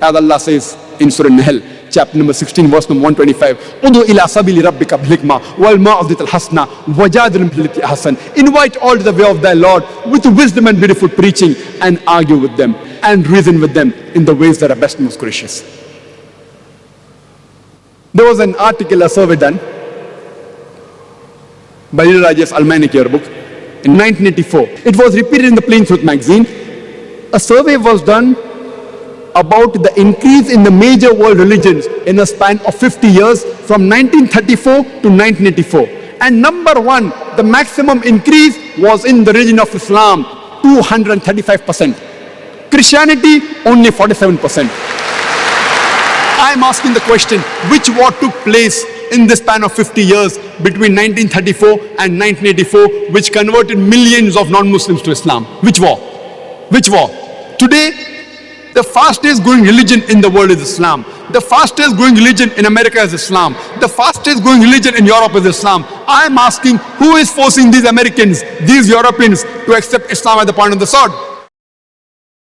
As Allah says in Surah Nahl, chapter number 16, verse number 125, Udu ila sabili rabbika bil-hikma wal ma'uditil hasna wajadilhum billati ahsan. Invite all to the way of thy Lord with wisdom and beautiful preaching, and argue with them and reason with them in the ways that are best and most gracious. There was an article, a survey done by Rajesh Almanik yearbook in 1984. It was repeated in the Plain Truth magazine. A survey was done about the increase in the major world religions in a span of 50 years from 1934 to 1984. And number one, the maximum increase was in the religion of Islam, 235%. Christianity, only 47%. I'm asking the question, which war took place in the span of 50 years between 1934 and 1984, which converted millions of non-Muslims to Islam? Which war? Which war? Today, the fastest growing religion in the world is Islam. The fastest growing religion in America is Islam. The fastest growing religion in Europe is Islam. I am asking, who is forcing these Americans, these Europeans to accept Islam at the point of the sword?